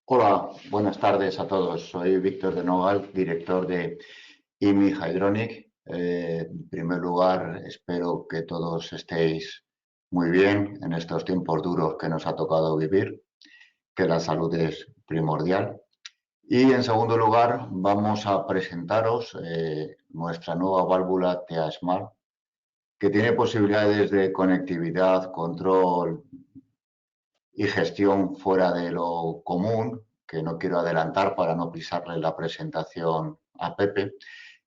Hola, buenas tardes a todos. Soy Víctor de Nogal, director de IMI Hydronic. En primer lugar, espero que todos estéis muy bien en estos tiempos duros que nos ha tocado vivir, que la salud es primordial. Y en segundo lugar, vamos a presentaros nuestra nueva válvula TEA Smart, que tiene posibilidades de conectividad, control y gestión fuera de lo común, que no quiero adelantar para no pisarle la presentación a Pepe,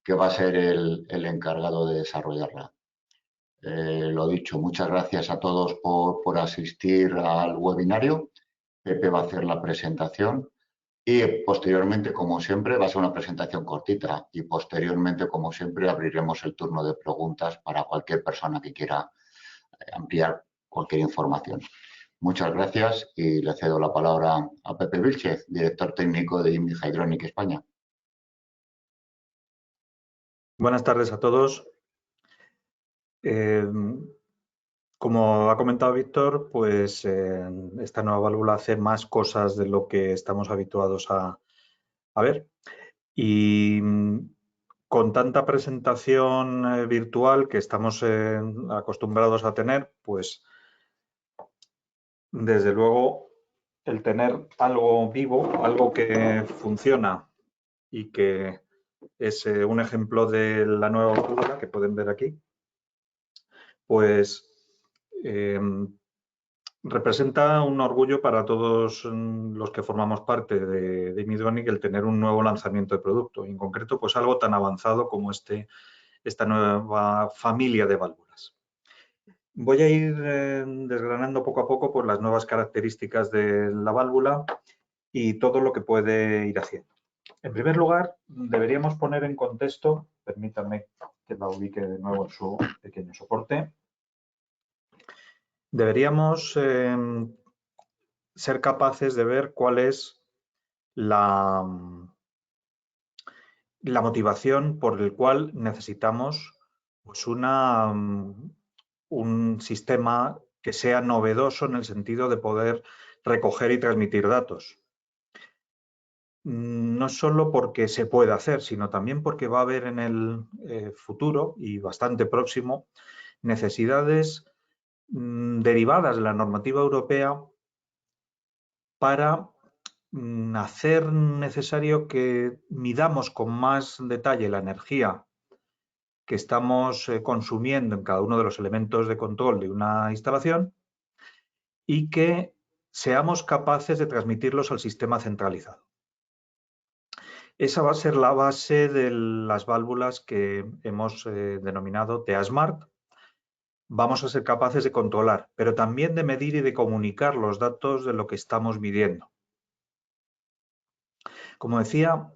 que va a ser el encargado de desarrollarla. Lo dicho, muchas gracias a todos por asistir al webinario. Pepe va a hacer la presentación y posteriormente, como siempre, va a ser una presentación cortita y posteriormente, como siempre, abriremos el turno de preguntas para cualquier persona que quiera ampliar cualquier información. Muchas gracias y le cedo la palabra a Pepe Vilchez, director técnico de IMI Hydronic España. Buenas tardes a todos. Como ha comentado Víctor, pues esta nueva válvula hace más cosas de lo que estamos habituados a ver. Y con tanta presentación virtual que estamos acostumbrados a tener, pues desde luego el tener algo vivo, algo que funciona y que es un ejemplo de la nueva válvula que pueden ver aquí, pues representa un orgullo para todos los que formamos parte de IMI Hydronic el tener un nuevo lanzamiento de producto, y en concreto pues algo tan avanzado como esta nueva familia de válvulas. Voy a ir desgranando poco a poco por las nuevas características de la válvula y todo lo que puede ir haciendo. En primer lugar, deberíamos poner en contexto, permítanme que la ubique de nuevo en su pequeño soporte. Deberíamos ser capaces de ver cuál es la motivación por el cual necesitamos pues un sistema que sea novedoso en el sentido de poder recoger y transmitir datos. No solo porque se puede hacer, sino también porque va a haber en el futuro y bastante próximo necesidades derivadas de la normativa europea para hacer necesario que midamos con más detalle la energía que estamos consumiendo en cada uno de los elementos de control de una instalación y que seamos capaces de transmitirlos al sistema centralizado. Esa va a ser la base de las válvulas que hemos denominado TEA Smart. Vamos a ser capaces de controlar, pero también de medir y de comunicar los datos de lo que estamos midiendo. Como decía,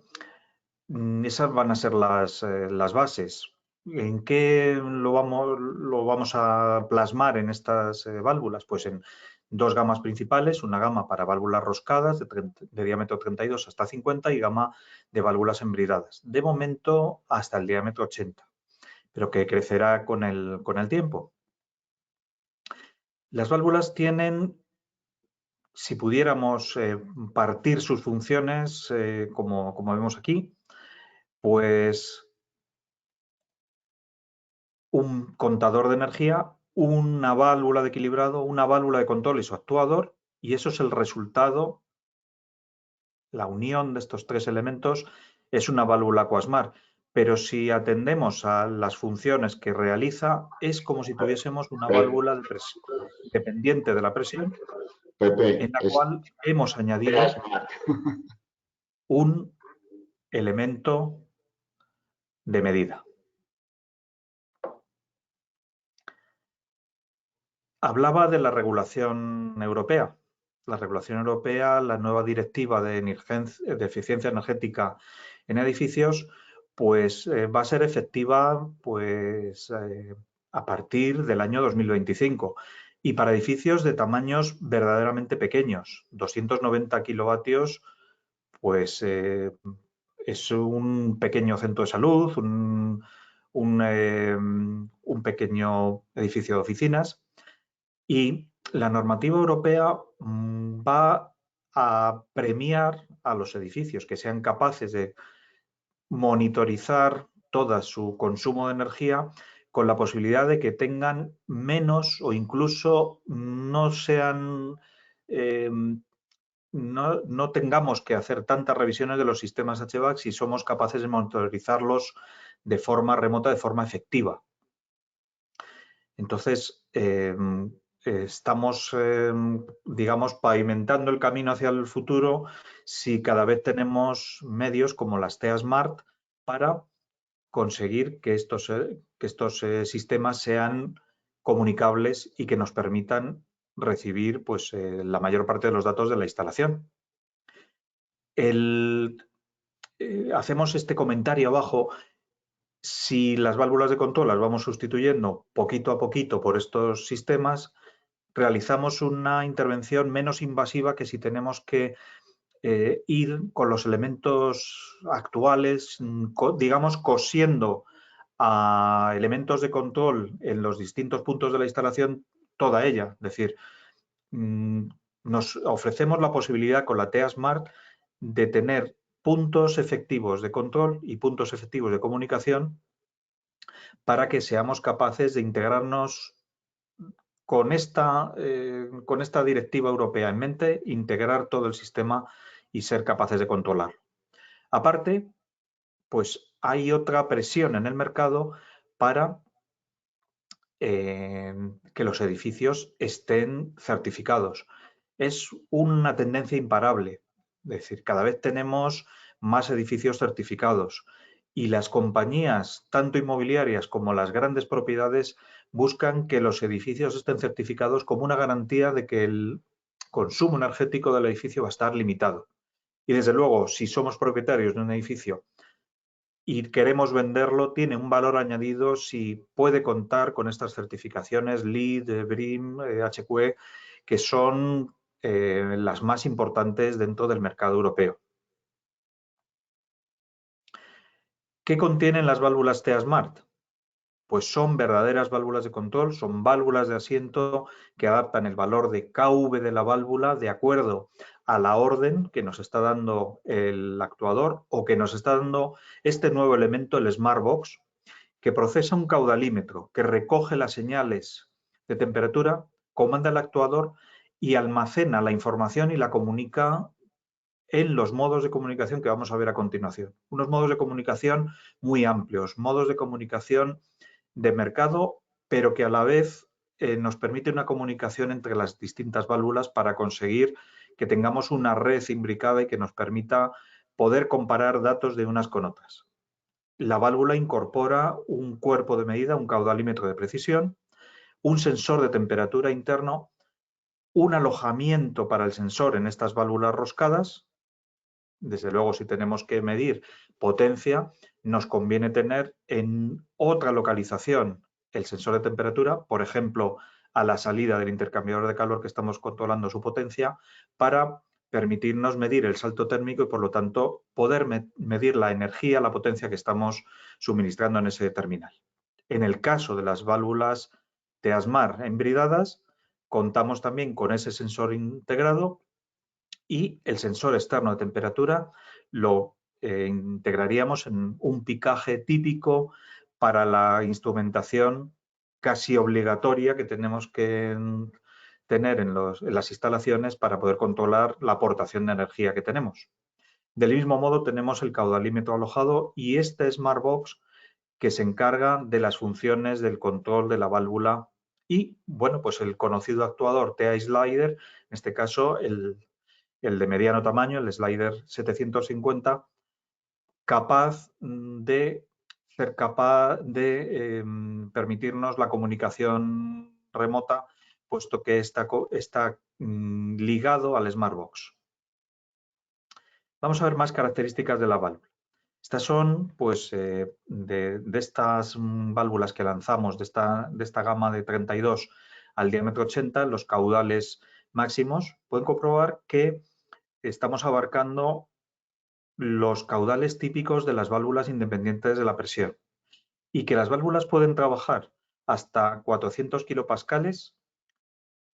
esas van a ser las bases. ¿En qué lo vamos a plasmar en estas válvulas? Pues en dos gamas principales, una gama para válvulas roscadas de diámetro 32 hasta 50 y gama de válvulas embridadas. De momento hasta el diámetro 80, pero que crecerá con el tiempo. Las válvulas tienen, si pudiéramos partir sus funciones, como vemos aquí, pues un contador de energía, una válvula de equilibrado, una válvula de control y su actuador, y eso es el resultado, la unión de estos tres elementos es una válvula Aquasmart. Pero si atendemos a las funciones que realiza, es como si tuviésemos una válvula de presión, dependiente de la presión, Pepe, en la es cual hemos TEA añadido Smart. un elemento de medida. Hablaba de la regulación europea. La regulación europea, la nueva directiva de eficiencia energética en edificios, pues va a ser efectiva pues, a partir del año 2025 y para edificios de tamaños verdaderamente pequeños. 290 kilovatios, pues es un pequeño centro de salud, un pequeño edificio de oficinas. Y la normativa europea va a premiar a los edificios que sean capaces de monitorizar todo su consumo de energía con la posibilidad de que tengan menos o incluso no sean, no tengamos que hacer tantas revisiones de los sistemas HVAC si somos capaces de monitorizarlos de forma remota, de forma efectiva. Entonces, estamos, digamos, pavimentando el camino hacia el futuro si cada vez tenemos medios como las TEA Smart para conseguir que estos sistemas sean comunicables y que nos permitan recibir pues, la mayor parte de los datos de la instalación. Hacemos este comentario abajo. Si las válvulas de control las vamos sustituyendo poquito a poquito por estos sistemas, realizamos una intervención menos invasiva que si tenemos que ir con los elementos actuales, digamos, cosiendo a elementos de control en los distintos puntos de la instalación toda ella. Es decir, nos ofrecemos la posibilidad con la TEA Smart de tener puntos efectivos de control y puntos efectivos de comunicación para que seamos capaces de integrarnos con esta directiva europea en mente, integrar todo el sistema y ser capaces de controlarlo. Aparte, pues hay otra presión en el mercado para que los edificios estén certificados. Es una tendencia imparable. Es decir, cada vez tenemos más edificios certificados y las compañías, tanto inmobiliarias como las grandes propiedades, buscan que los edificios estén certificados como una garantía de que el consumo energético del edificio va a estar limitado. Y desde luego, si somos propietarios de un edificio y queremos venderlo, tiene un valor añadido si puede contar con estas certificaciones LEED, BREEAM, HQE, que son las más importantes dentro del mercado europeo. ¿Qué contienen las válvulas TEA Smart? Pues son verdaderas válvulas de control, son válvulas de asiento que adaptan el valor de KV de la válvula de acuerdo a la orden que nos está dando el actuador o que nos está dando este nuevo elemento, el Smartbox, que procesa un caudalímetro que recoge las señales de temperatura, comanda el actuador y almacena la información y la comunica en los modos de comunicación que vamos a ver a continuación. Unos modos de comunicación muy amplios, modos de comunicación de mercado, pero que a la vez nos permite una comunicación entre las distintas válvulas para conseguir que tengamos una red imbricada y que nos permita poder comparar datos de unas con otras. La válvula incorpora un cuerpo de medida, un caudalímetro de precisión, un sensor de temperatura interno, un alojamiento para el sensor en estas válvulas roscadas. Desde luego, si tenemos que medir potencia, nos conviene tener en otra localización el sensor de temperatura, por ejemplo, a la salida del intercambiador de calor que estamos controlando su potencia, para permitirnos medir el salto térmico y, por lo tanto, poder medir la energía, la potencia que estamos suministrando en ese terminal. En el caso de las válvulas TEA Smart embridadas, contamos también con ese sensor integrado y el sensor externo de temperatura lo integraríamos en un picaje típico para la instrumentación casi obligatoria que tenemos que tener en las instalaciones para poder controlar la aportación de energía que tenemos. Del mismo modo tenemos el caudalímetro alojado y este Smartbox que se encarga de las funciones del control de la válvula y, bueno, pues el conocido actuador TEA Slider, en este caso el de mediano tamaño, el Slider 750, ser capaz de permitirnos la comunicación remota, puesto que está ligado al Smartbox. Vamos a ver más características de la válvula. Estas son, pues, de estas válvulas que lanzamos, de esta gama de 32 al diámetro 80, los caudales máximos, pueden comprobar que estamos abarcando los caudales típicos de las válvulas independientes de la presión y que las válvulas pueden trabajar hasta 400 kilopascales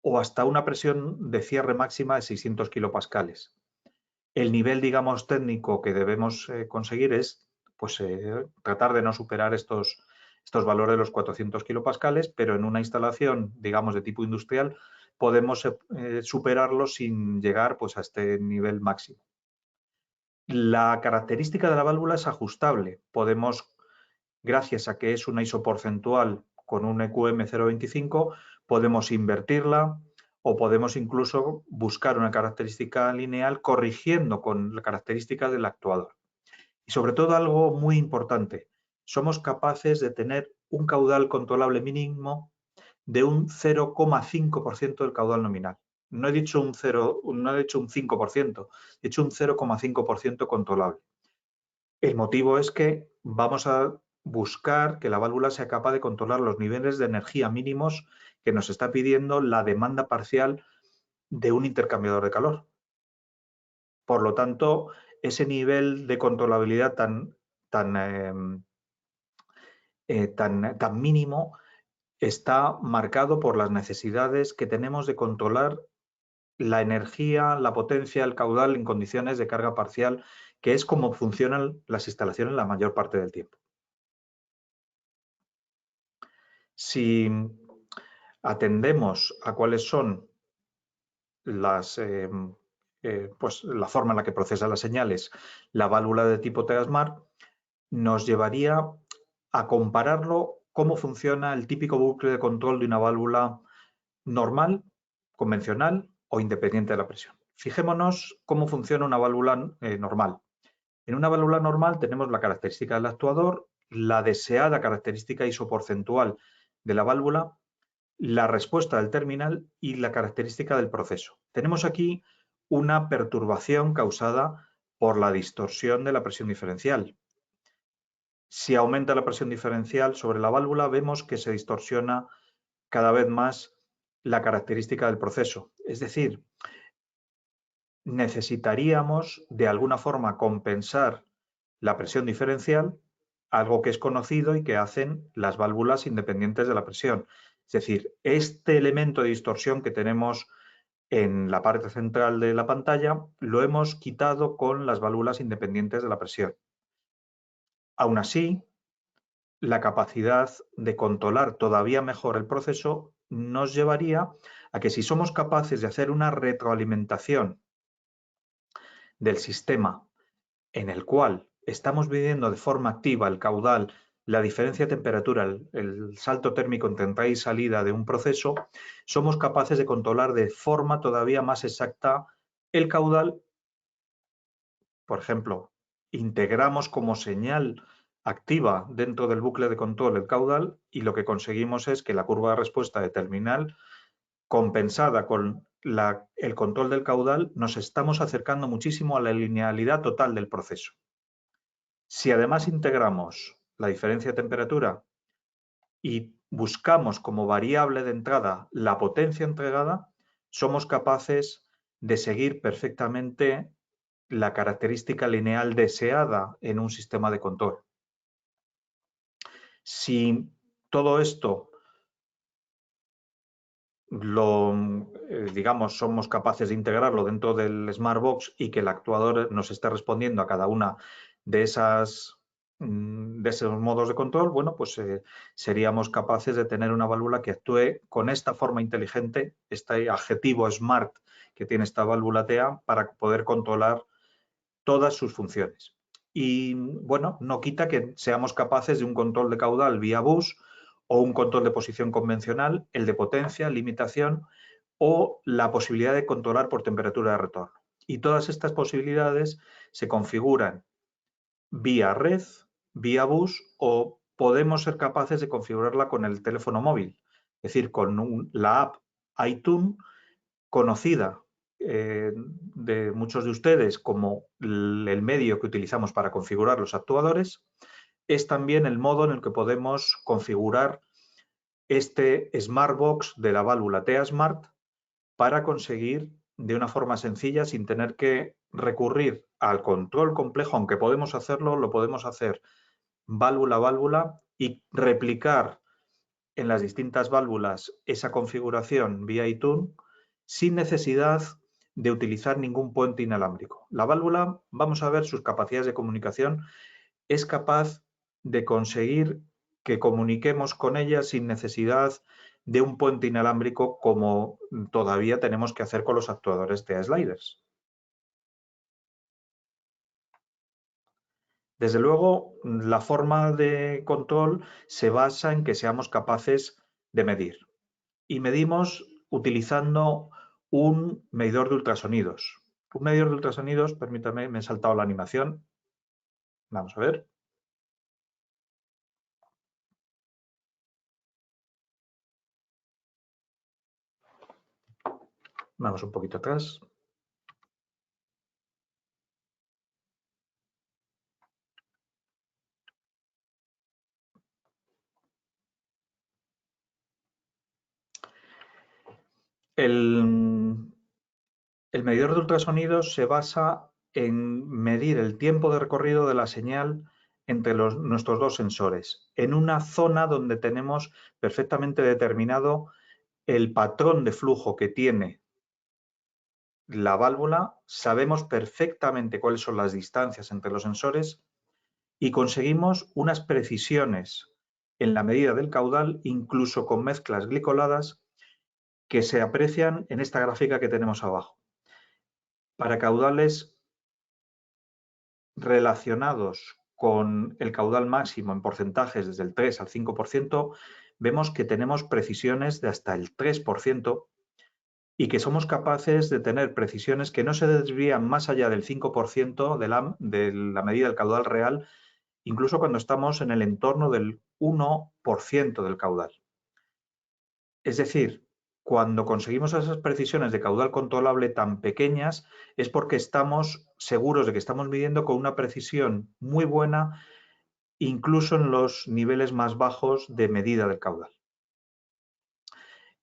o hasta una presión de cierre máxima de 600 kilopascales. El nivel, digamos, técnico que debemos conseguir es pues, tratar de no superar estos valores de los 400 kilopascales, pero en una instalación, digamos, de tipo industrial, podemos superarlos sin llegar pues, a este nivel máximo. La característica de la válvula es ajustable. Podemos, gracias a que es una isoporcentual con un EQM 0,25, podemos invertirla o podemos incluso buscar una característica lineal corrigiendo con la característica del actuador. Y sobre todo algo muy importante, somos capaces de tener un caudal controlable mínimo de un 0,5% del caudal nominal. No he dicho un 5%, he dicho un 0,5% controlable. El motivo es que vamos a buscar que la válvula sea capaz de controlar los niveles de energía mínimos que nos está pidiendo la demanda parcial de un intercambiador de calor. Por lo tanto, ese nivel de controlabilidad tan mínimo está marcado por las necesidades que tenemos de controlar la energía, la potencia, el caudal en condiciones de carga parcial, que es como funcionan las instalaciones la mayor parte del tiempo. Si atendemos a cuáles son las, pues la forma en la que procesa las señales la válvula de tipo TEA-Smart, nos llevaría a compararlo cómo funciona el típico bucle de control de una válvula normal, convencional o independiente de la presión. Fijémonos cómo funciona una válvula normal. En una válvula normal tenemos la característica del actuador, la deseada característica isoporcentual de la válvula, la respuesta del terminal y la característica del proceso. Tenemos aquí una perturbación causada por la distorsión de la presión diferencial. Si aumenta la presión diferencial sobre la válvula, vemos que se distorsiona cada vez más la característica del proceso. Es decir, necesitaríamos de alguna forma compensar la presión diferencial, algo que es conocido y que hacen las válvulas independientes de la presión. Es decir, este elemento de distorsión que tenemos en la parte central de la pantalla lo hemos quitado con las válvulas independientes de la presión. Aún así, la capacidad de controlar todavía mejor el proceso nos llevaría a que si somos capaces de hacer una retroalimentación del sistema en el cual estamos midiendo de forma activa el caudal, la diferencia de temperatura, el salto térmico entre entrada y salida de un proceso, somos capaces de controlar de forma todavía más exacta el caudal. Por ejemplo, integramos como señal activa dentro del bucle de control el caudal y lo que conseguimos es que la curva de respuesta de terminal, compensada con el control del caudal, nos estamos acercando muchísimo a la linealidad total del proceso. Si además integramos la diferencia de temperatura y buscamos como variable de entrada la potencia entregada, somos capaces de seguir perfectamente la característica lineal deseada en un sistema de control. Si todo esto digamos, somos capaces de integrarlo dentro del Smartbox y que el actuador nos esté respondiendo a cada una de esos modos de control, bueno, pues seríamos capaces de tener una válvula que actúe con esta forma inteligente, este adjetivo Smart que tiene esta válvula TEA para poder controlar todas sus funciones. Y bueno, no quita que seamos capaces de un control de caudal vía bus o un control de posición convencional, el de potencia, limitación o la posibilidad de controlar por temperatura de retorno. Y todas estas posibilidades se configuran vía red, vía bus o podemos ser capaces de configurarla con el teléfono móvil, es decir, con la app iTunes conocida de muchos de ustedes como el medio que utilizamos para configurar los actuadores, es también el modo en el que podemos configurar este Smartbox de la válvula TEA-Smart para conseguir de una forma sencilla, sin tener que recurrir al control complejo, aunque podemos hacerlo, lo podemos hacer válvula a válvula y replicar en las distintas válvulas esa configuración vía iTunes sin necesidad de utilizar ningún puente inalámbrico. La válvula, vamos a ver sus capacidades de comunicación, es capaz de conseguir que comuniquemos con ella sin necesidad de un puente inalámbrico como todavía tenemos que hacer con los actuadores de sliders. Desde luego, la forma de control se basa en que seamos capaces de medir. Y medimos utilizando un medidor de ultrasonidos. Un medidor de ultrasonidos, permítame, me he saltado la animación. Vamos a ver. Vamos un poquito atrás. El medidor de ultrasonidos se basa en medir el tiempo de recorrido de la señal entre nuestros dos sensores, en una zona donde tenemos perfectamente determinado el patrón de flujo que tiene la válvula, sabemos perfectamente cuáles son las distancias entre los sensores y conseguimos unas precisiones en la medida del caudal, incluso con mezclas glicoladas, que se aprecian en esta gráfica que tenemos abajo. Para caudales relacionados con el caudal máximo en porcentajes desde el 3 al 5%, vemos que tenemos precisiones de hasta el 3% y que somos capaces de tener precisiones que no se desvían más allá del 5% de la medida del caudal real, incluso cuando estamos en el entorno del 1% del caudal. Es decir, cuando conseguimos esas precisiones de caudal controlable tan pequeñas es porque estamos seguros de que estamos midiendo con una precisión muy buena, incluso en los niveles más bajos de medida del caudal.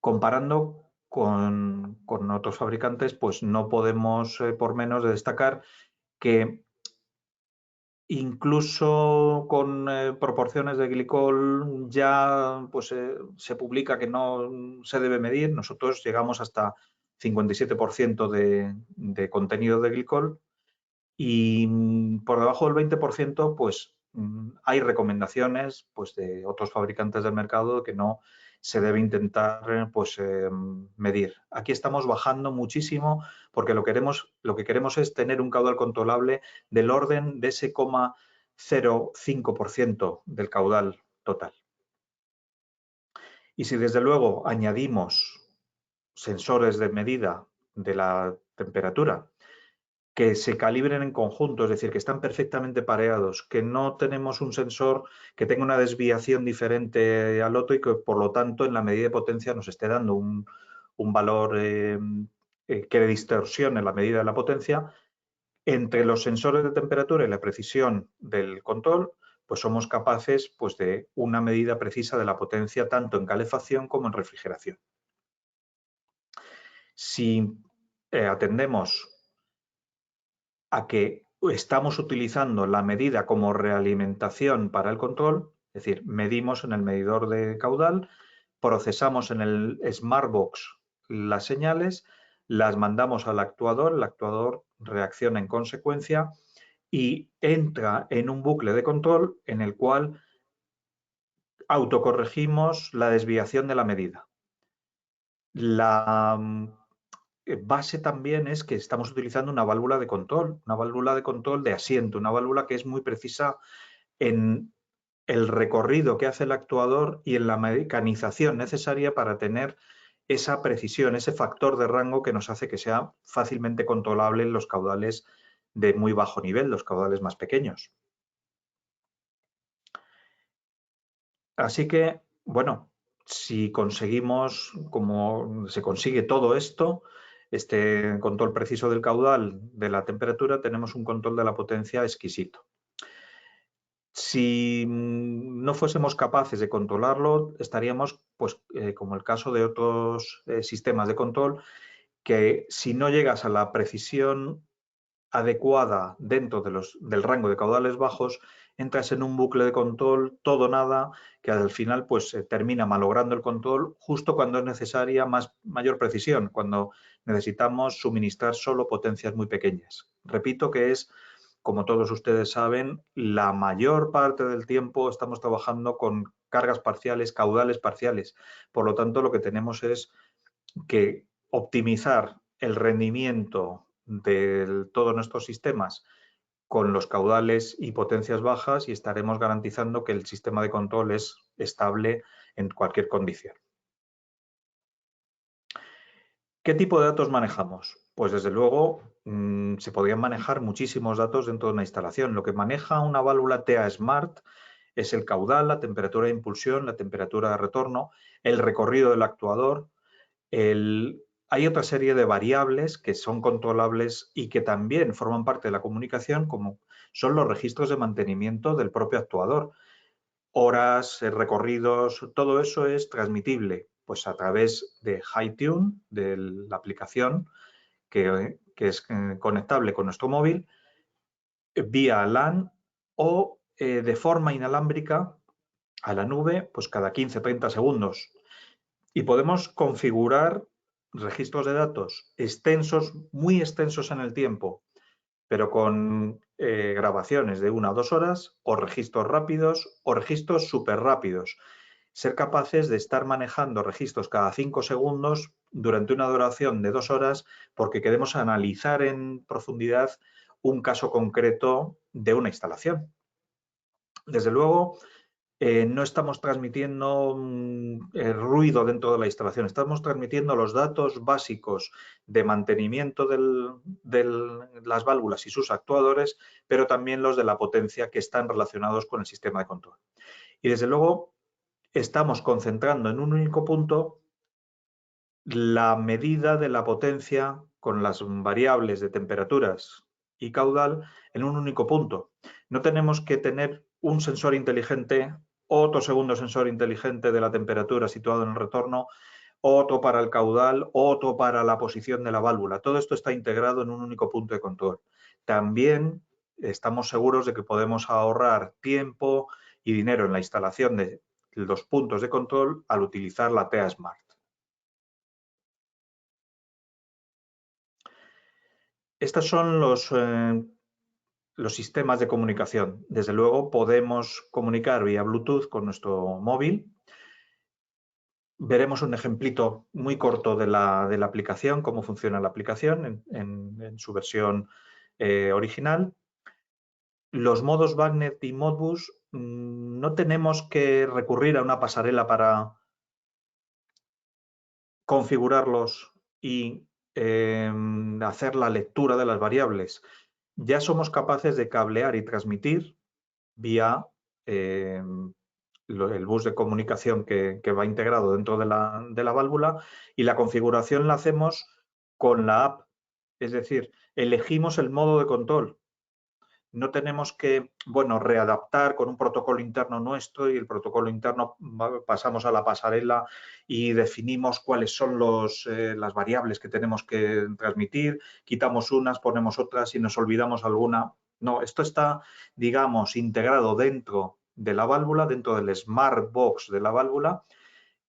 Comparando con otros fabricantes, pues no podemos por menos de destacar que incluso con proporciones de glicol ya pues, se publica que no se debe medir. Nosotros llegamos hasta 57% de contenido de glicol y por debajo del 20% pues hay recomendaciones pues, de otros fabricantes del mercado que no se debe intentar pues, medir. Aquí estamos bajando muchísimo porque lo que queremos es tener un caudal controlable del orden de ese 0,05% del caudal total. Y si desde luego añadimos sensores de medida de la temperatura que se calibren en conjunto, es decir, que están perfectamente pareados, que no tenemos un sensor que tenga una desviación diferente al otro y que por lo tanto en la medida de potencia nos esté dando un valor que distorsione la medida de la potencia. Entre los sensores de temperatura y la precisión del control, pues somos capaces pues, de una medida precisa de la potencia tanto en calefacción como en refrigeración. Si atendemos a que estamos utilizando la medida como realimentación para el control, es decir, medimos en el medidor de caudal, procesamos en el Smartbox las señales, las mandamos al actuador, el actuador reacciona en consecuencia y entra en un bucle de control en el cual autocorregimos la desviación de la medida. La base también es que estamos utilizando una válvula de control de asiento, una válvula que es muy precisa en el recorrido que hace el actuador y en la mecanización necesaria para tener esa precisión, ese factor de rango que nos hace que sea fácilmente controlable en los caudales de muy bajo nivel, los caudales más pequeños. Así que, bueno, si conseguimos, como se consigue todo esto, este control preciso del caudal, de la temperatura, tenemos un control de la potencia exquisito. Si no fuésemos capaces de controlarlo, estaríamos, pues, como el caso de otros sistemas de control, que si no llegas a la precisión adecuada dentro del rango de caudales bajos, entras en un bucle de control, todo nada, que al final pues termina malogrando el control justo cuando es necesaria mayor precisión, cuando necesitamos suministrar solo potencias muy pequeñas. Repito que es, como todos ustedes saben, la mayor parte del tiempo estamos trabajando con cargas parciales, caudales parciales. Por lo tanto, lo que tenemos es que optimizar el rendimiento de todos nuestros sistemas con los caudales y potencias bajas y estaremos garantizando que el sistema de control es estable en cualquier condición. ¿Qué tipo de datos manejamos? Pues desde luego se podrían manejar muchísimos datos dentro de una instalación. Lo que maneja una válvula TA Smart es el caudal, la temperatura de impulsión, la temperatura de retorno, el recorrido del actuador. Hay otra serie de variables que son controlables y que también forman parte de la comunicación, como son los registros de mantenimiento del propio actuador. Horas, recorridos, todo eso es transmitible pues a través de HiTune, de la aplicación que es conectable con nuestro móvil, vía LAN o de forma inalámbrica a la nube, pues cada 15-30 segundos. Y podemos configurar registros de datos extensos, muy extensos en el tiempo, pero con grabaciones de 1 o 2 horas, o registros rápidos o registros súper rápidos. Ser capaces de estar manejando registros cada 5 segundos durante una duración de 2 horas porque queremos analizar en profundidad un caso concreto de una instalación. Desde luego, no estamos transmitiendo ruido dentro de la instalación, estamos transmitiendo los datos básicos de mantenimiento de las válvulas y sus actuadores, pero también los de la potencia que están relacionados con el sistema de control. Y desde luego estamos concentrando en un único punto la medida de la potencia con las variables de temperaturas y caudal en un único punto. No tenemos que tener un sensor inteligente, otro segundo sensor inteligente de la temperatura situado en el retorno, otro para el caudal, otro para la posición de la válvula. Todo esto está integrado en un único punto de control. También estamos seguros de que podemos ahorrar tiempo y dinero en la instalación de los puntos de control al utilizar la TA Smart. Estos son los sistemas de comunicación. Desde luego podemos comunicar vía Bluetooth con nuestro móvil. Veremos un ejemplito muy corto de la aplicación, cómo funciona la aplicación en su versión original. Los modos BACnet y Modbus no tenemos que recurrir a una pasarela para configurarlos y hacer la lectura de las variables. Ya somos capaces de cablear y transmitir vía el bus de comunicación que va integrado dentro de la válvula, y la configuración la hacemos con la app. Es decir, elegimos el modo de control. No tenemos que, readaptar con un protocolo interno nuestro y el protocolo interno pasamos a la pasarela y definimos cuáles son las variables que tenemos que transmitir, quitamos unas, ponemos otras y nos olvidamos alguna. No, esto está, digamos, integrado dentro de la válvula, dentro del Smart Box de la válvula,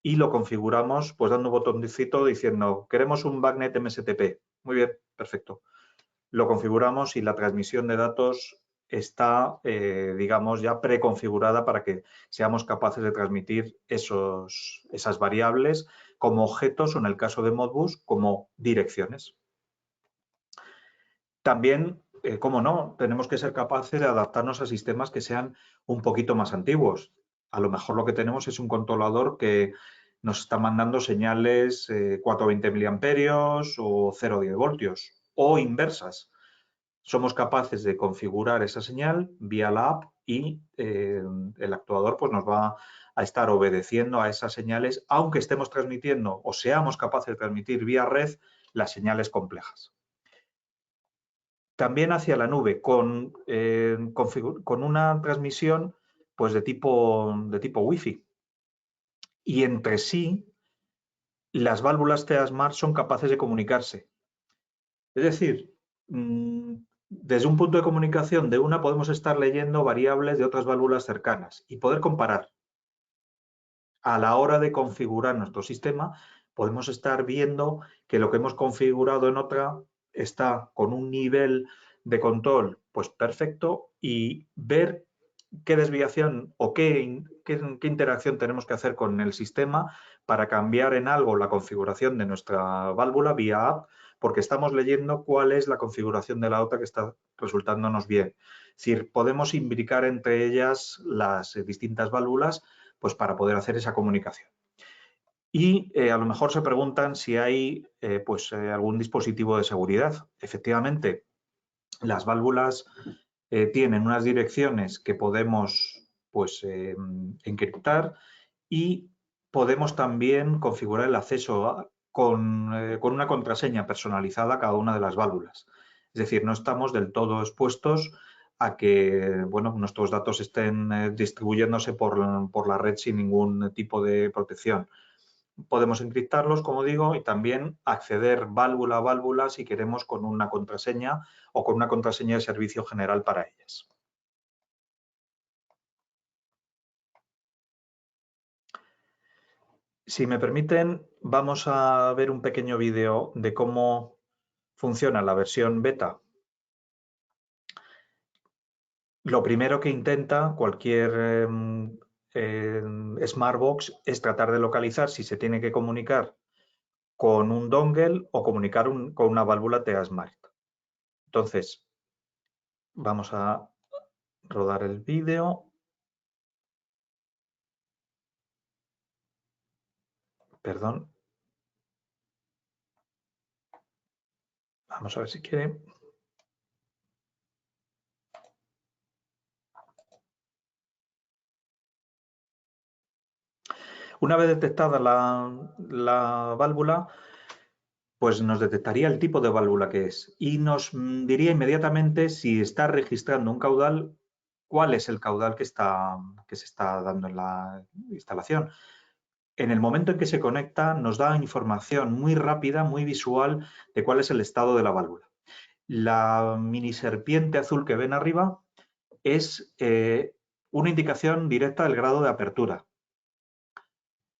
y lo configuramos pues dando un botoncito diciendo queremos un BACnet MSTP. Muy bien, perfecto. Lo configuramos y la transmisión de datos está, digamos, ya preconfigurada para que seamos capaces de transmitir esas variables como objetos o, en el caso de Modbus, como direcciones. También, como no, tenemos que ser capaces de adaptarnos a sistemas que sean un poquito más antiguos. A lo mejor lo que tenemos es un controlador que nos está mandando señales 420 miliamperios o 0,10 voltios o inversas. Somos capaces de configurar esa señal vía la app y el actuador pues, nos va a estar obedeciendo a esas señales, aunque estemos transmitiendo o seamos capaces de transmitir vía red las señales complejas. También hacia la nube, con una transmisión pues, de tipo Wi-Fi. Y entre sí, las válvulas TA Smart son capaces de comunicarse. Es decir, desde un punto de comunicación de una podemos estar leyendo variables de otras válvulas cercanas y poder comparar. A la hora de configurar nuestro sistema, podemos estar viendo que lo que hemos configurado en otra está con un nivel de control pues perfecto y ver qué desviación o qué interacción tenemos que hacer con el sistema para cambiar en algo la configuración de nuestra válvula vía app, porque estamos leyendo cuál es la configuración de la otra que está resultándonos bien. Es decir, podemos imbricar entre ellas las distintas válvulas pues para poder hacer esa comunicación. Y a lo mejor se preguntan si hay algún dispositivo de seguridad. Efectivamente, las válvulas tienen unas direcciones que podemos encriptar y podemos también configurar el acceso con una contraseña personalizada a cada una de las válvulas. Es decir, no estamos del todo expuestos a que nuestros datos estén distribuyéndose por la red sin ningún tipo de protección. Podemos encriptarlos, como digo, y también acceder válvula a válvula si queremos con una contraseña o con una contraseña de servicio general para ellas. Si me permiten, vamos a ver un pequeño vídeo de cómo funciona la versión beta. Lo primero que intenta cualquier Smartbox es tratar de localizar si se tiene que comunicar con un dongle o comunicar con una válvula TA Smart. Entonces, vamos a rodar el vídeo. Perdón. Vamos a ver si quiere. Una vez detectada la válvula, pues nos detectaría el tipo de válvula que es y nos diría inmediatamente si está registrando un caudal, cuál es el caudal que se está dando en la instalación. En el momento en que se conecta nos da información muy rápida, muy visual de cuál es el estado de la válvula. La mini serpiente azul que ven arriba es una indicación directa del grado de apertura.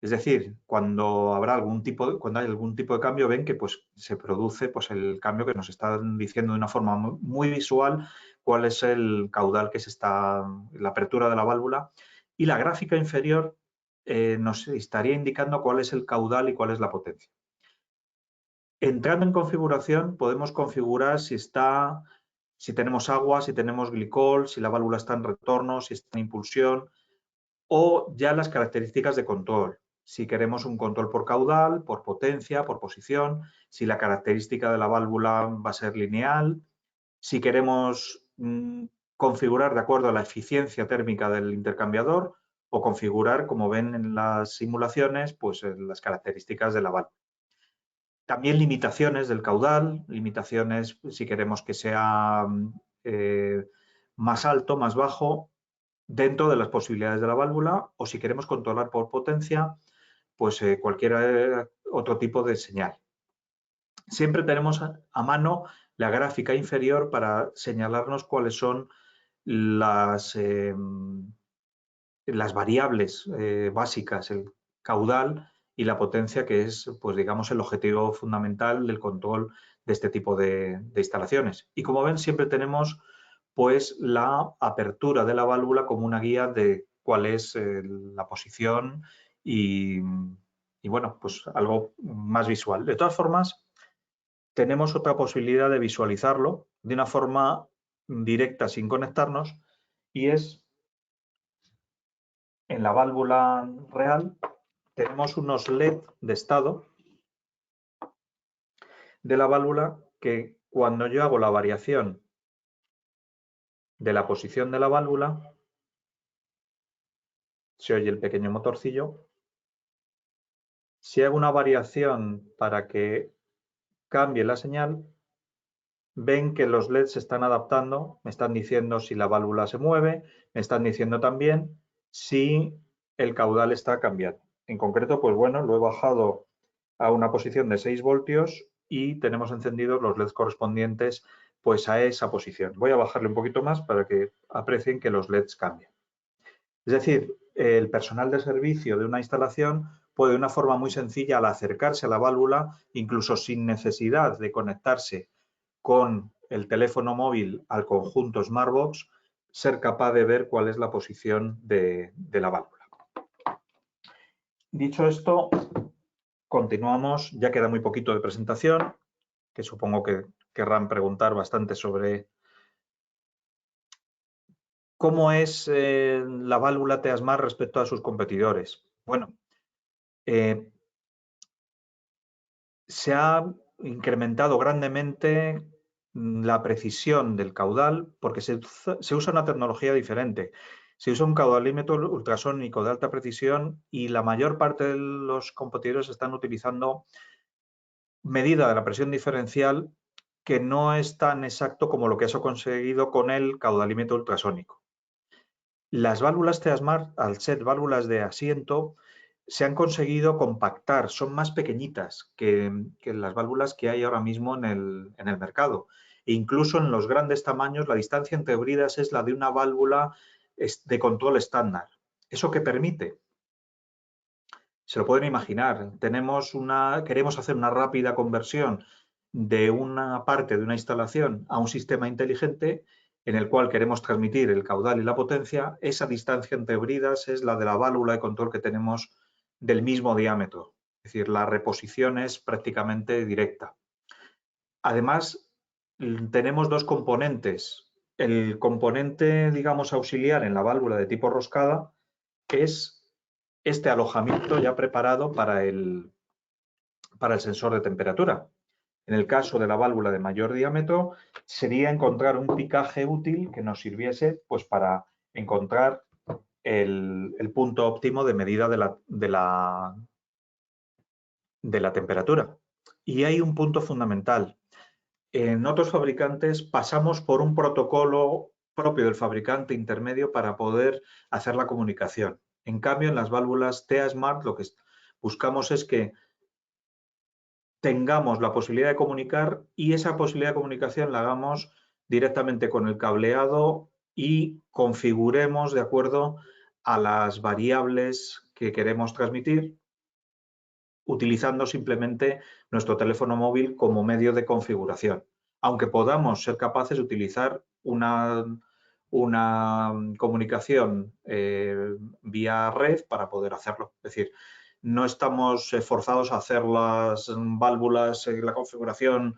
Es decir, cuando hay algún tipo de cambio, ven que se produce el cambio que nos están diciendo de una forma muy visual cuál es el caudal que la apertura de la válvula, y la gráfica inferior nos estaría indicando cuál es el caudal y cuál es la potencia. Entrando en configuración, podemos configurar si tenemos agua, si tenemos glicol, si la válvula está en retorno, si está en impulsión, o ya las características de control. Si queremos un control por caudal, por potencia, por posición, si la característica de la válvula va a ser lineal, si queremos configurar de acuerdo a la eficiencia térmica del intercambiador o configurar, como ven en las simulaciones, las características de la válvula. También limitaciones del caudal, limitaciones si queremos que sea más alto, más bajo, dentro de las posibilidades de la válvula, o si queremos controlar por potencia, cualquier otro tipo de señal. Siempre tenemos a mano la gráfica inferior para señalarnos cuáles son las variables básicas, el caudal y la potencia, que es, digamos, el objetivo fundamental del control de este tipo de instalaciones. Y como ven, siempre tenemos la apertura de la válvula como una guía de cuál es la posición y bueno, algo más visual. De todas formas, tenemos otra posibilidad de visualizarlo de una forma directa sin conectarnos, y es en la válvula real tenemos unos LED de estado de la válvula que, cuando yo hago la variación de la posición de la válvula, se oye el pequeño motorcillo. Si hago una variación para que cambie la señal, ven que los LEDs se están adaptando, me están diciendo si la válvula se mueve, me están diciendo también si el caudal está cambiando. En concreto, lo he bajado a una posición de 6 voltios y tenemos encendidos los LEDs correspondientes pues a esa posición. Voy a bajarle un poquito más para que aprecien que los LEDs cambian. Es decir, el personal de servicio de una instalación puede de una forma muy sencilla, al acercarse a la válvula, incluso sin necesidad de conectarse con el teléfono móvil al conjunto SmartBox, ser capaz de ver cuál es la posición de la válvula. Dicho esto, continuamos. Ya queda muy poquito de presentación, que supongo que querrán preguntar bastante sobre cómo es la válvula TEA-Smart respecto a sus competidores. Bueno, se ha incrementado grandemente la precisión del caudal porque se usa una tecnología diferente. Se usa un caudalímetro ultrasónico de alta precisión y la mayor parte de los competidores están utilizando medida de la presión diferencial que no es tan exacto como lo que se ha conseguido con el caudalímetro ultrasónico. Las válvulas TEA-Smart, al ser válvulas de asiento, se han conseguido compactar, son más pequeñitas que las válvulas que hay ahora mismo en el mercado. E incluso en los grandes tamaños, la distancia entre bridas es la de una válvula de control estándar. ¿Eso qué permite? Se lo pueden imaginar. Queremos hacer una rápida conversión de una parte de una instalación a un sistema inteligente en el cual queremos transmitir el caudal y la potencia. Esa distancia entre bridas es la de la válvula de control que tenemos del mismo diámetro. Es decir, la reposición es prácticamente directa. Además, tenemos dos componentes. El componente, digamos, auxiliar en la válvula de tipo roscada es este alojamiento ya preparado para el sensor de temperatura. En el caso de la válvula de mayor diámetro, sería encontrar un picaje útil que nos sirviese pues, para encontrar el punto óptimo de medida de la temperatura. Y hay un punto fundamental. En otros fabricantes pasamos por un protocolo propio del fabricante intermedio para poder hacer la comunicación. En cambio, en las válvulas TEA-Smart lo que buscamos es que tengamos la posibilidad de comunicar y esa posibilidad de comunicación la hagamos directamente con el cableado y configuremos de acuerdo a las variables que queremos transmitir, utilizando simplemente nuestro teléfono móvil como medio de configuración, aunque podamos ser capaces de utilizar una comunicación vía red para poder hacerlo. Es decir, no estamos forzados a hacer las válvulas, la configuración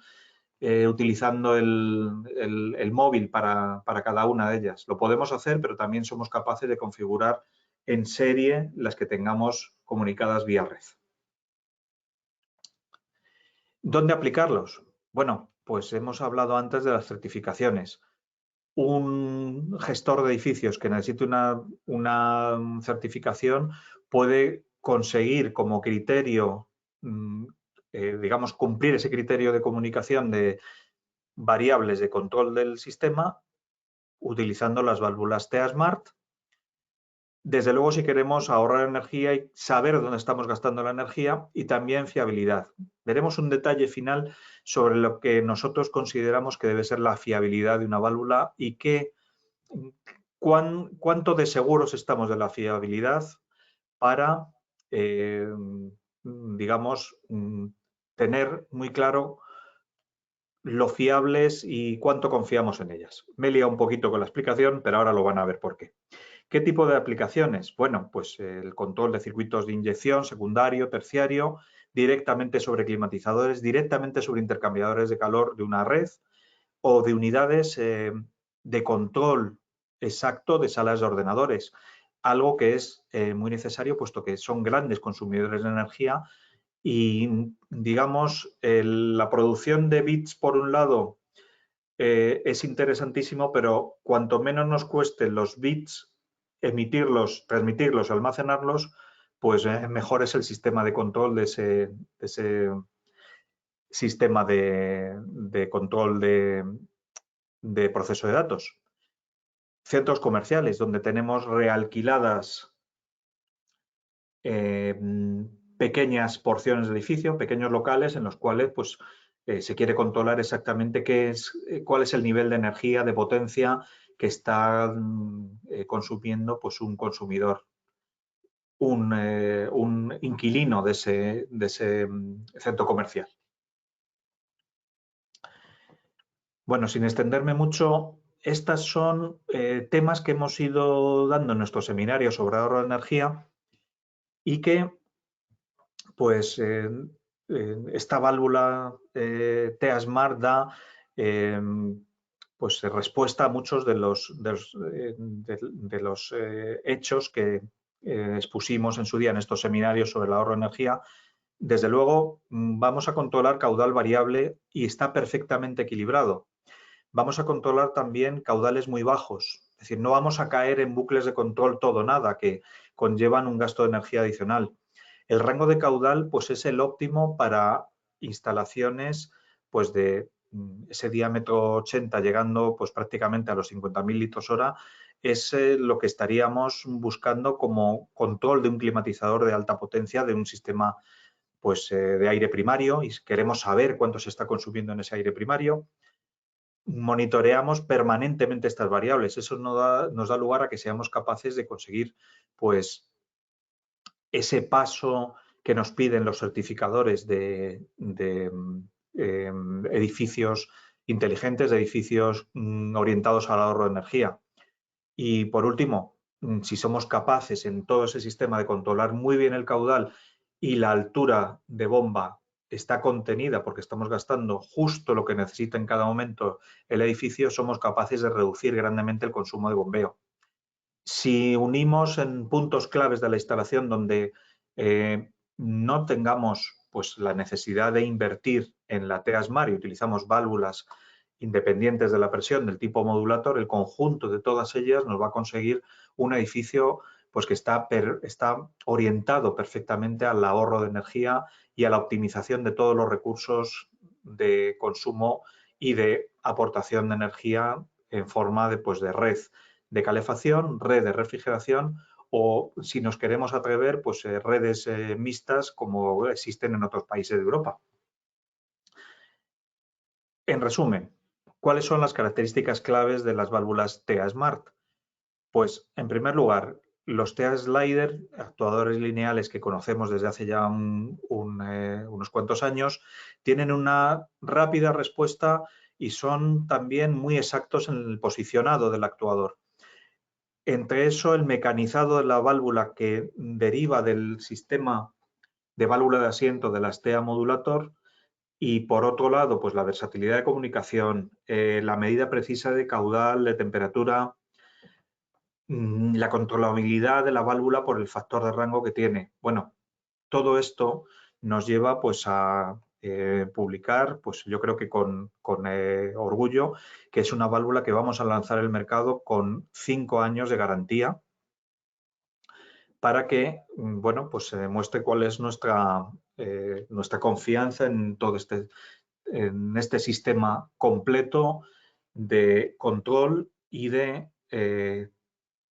utilizando el móvil para cada una de ellas. Lo podemos hacer, pero también somos capaces de configurar en serie las que tengamos comunicadas vía red. ¿Dónde aplicarlos? Bueno, pues hemos hablado antes de las certificaciones. Un gestor de edificios que necesite una certificación puede conseguir como criterio, digamos, cumplir ese criterio de comunicación de variables de control del sistema utilizando las válvulas TEA-Smart. Desde luego, si queremos ahorrar energía y saber dónde estamos gastando la energía y también fiabilidad. Veremos un detalle final sobre lo que nosotros consideramos que debe ser la fiabilidad de una válvula y cuánto de seguros estamos de la fiabilidad para, digamos, tener muy claro lo fiables y cuánto confiamos en ellas. Me he liado un poquito con la explicación, pero ahora lo van a ver por qué. ¿Qué tipo de aplicaciones? Bueno, pues el control de circuitos de inyección secundario, terciario, directamente sobre climatizadores, directamente sobre intercambiadores de calor de una red o de unidades de control exacto de salas de ordenadores, algo que es muy necesario puesto que son grandes consumidores de energía y, digamos, la producción de bits por un lado es interesantísimo, pero cuanto menos nos cueste los bits emitirlos, transmitirlos, almacenarlos, pues mejor es el sistema de control de ese sistema de control de proceso de datos. Centros comerciales donde tenemos realquiladas pequeñas porciones de edificio, pequeños locales en los cuales pues, se quiere controlar exactamente cuál es el nivel de energía, de potencia que está consumiendo pues, un consumidor, un inquilino de ese centro comercial. Bueno, sin extenderme mucho, estas son temas que hemos ido dando en nuestro seminario sobre ahorro de energía y que, pues, esta válvula TEA Smart da pues, respuesta a muchos de los hechos que expusimos en su día en estos seminarios sobre el ahorro de energía. Desde luego, vamos a controlar caudal variable y está perfectamente equilibrado. Vamos a controlar también caudales muy bajos, es decir, no vamos a caer en bucles de control todo o nada que conllevan un gasto de energía adicional. El rango de caudal pues, es el óptimo para instalaciones pues, de ese diámetro 80 llegando pues, prácticamente a los 50.000 litros hora, es lo que estaríamos buscando como control de un climatizador de alta potencia de un sistema pues, de aire primario y queremos saber cuánto se está consumiendo en ese aire primario. Monitoreamos permanentemente estas variables. Eso nos da lugar a que seamos capaces de conseguir pues, ese paso que nos piden los certificadores de edificios inteligentes, de edificios orientados al ahorro de energía. Y por último, si somos capaces en todo ese sistema de controlar muy bien el caudal y la altura de bomba está contenida porque estamos gastando justo lo que necesita en cada momento el edificio, somos capaces de reducir grandemente el consumo de bombeo. Si unimos en puntos claves de la instalación donde no tengamos pues, la necesidad de invertir en la TEA Smart y utilizamos válvulas independientes de la presión del tipo modulator, el conjunto de todas ellas nos va a conseguir un edificio pues, que está orientado perfectamente al ahorro de energía y a la optimización de todos los recursos de consumo y de aportación de energía en forma de, pues, de red de calefacción, red de refrigeración o, si nos queremos atrever, pues redes mixtas como existen en otros países de Europa. En resumen, ¿cuáles son las características claves de las válvulas TEA Smart? Pues, en primer lugar, los TEA Slider, actuadores lineales que conocemos desde hace ya unos cuantos años, tienen una rápida respuesta y son también muy exactos en el posicionado del actuador. Entre eso, el mecanizado de la válvula que deriva del sistema de válvula de asiento de las TEA Modulator y, por otro lado, pues la versatilidad de comunicación, la medida precisa de caudal, de temperatura, la controlabilidad de la válvula por el factor de rango que tiene. Bueno, todo esto nos lleva pues a publicar, pues yo creo que con orgullo, que es una válvula que vamos a lanzar al mercado con 5 años de garantía para que, bueno, pues se demuestre cuál es nuestra confianza en todo en este sistema completo de control y de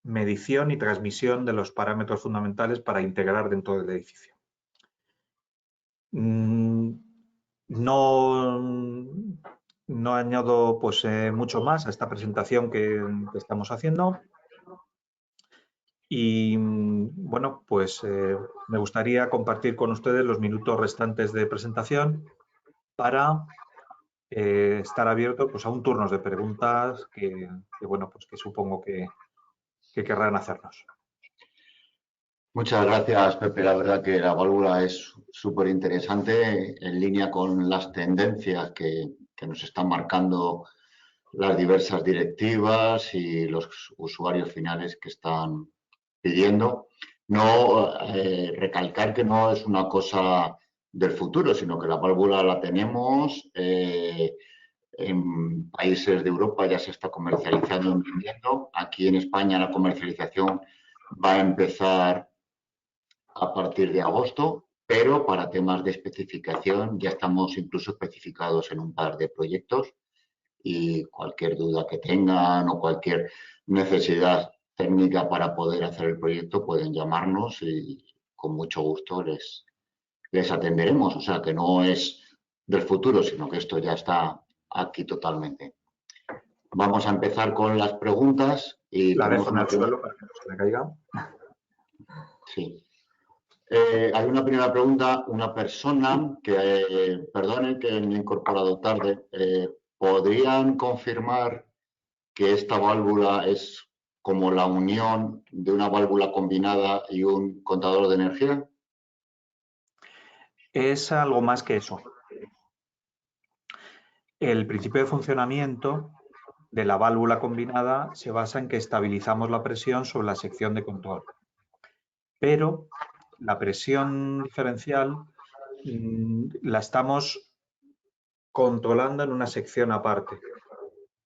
medición y transmisión de los parámetros fundamentales para integrar dentro del edificio. No añado pues, mucho más a esta presentación que estamos haciendo. Y bueno, pues me gustaría compartir con ustedes los minutos restantes de presentación para estar abierto pues, a un turno de preguntas que bueno, pues que supongo que querrán hacernos. Muchas gracias, Pepe. La verdad que la válvula es súper interesante, en línea con las tendencias que nos están marcando las diversas directivas y los usuarios finales que están pidiendo. No recalcar que no es una cosa del futuro, sino que la válvula la tenemos. En países de Europa ya se está comercializando y vendiendo. Aquí en España la comercialización va a empezar a partir de agosto, pero para temas de especificación ya estamos incluso especificados en un par de proyectos y cualquier duda que tengan o cualquier necesidad técnica para poder hacer el proyecto pueden llamarnos y con mucho gusto les atenderemos. O sea que no es del futuro, sino que esto ya está aquí totalmente. Vamos a empezar con las preguntas y La tenemos dejo en una el suelo para que no se me caiga. Sí. Hay una primera pregunta, una persona que, perdone que me he incorporado tarde, ¿podrían confirmar que esta válvula es como la unión de una válvula combinada y un contador de energía? Es algo más que eso. El principio de funcionamiento de la válvula combinada se basa en que estabilizamos la presión sobre la sección de control. Pero la presión diferencial la estamos controlando en una sección aparte.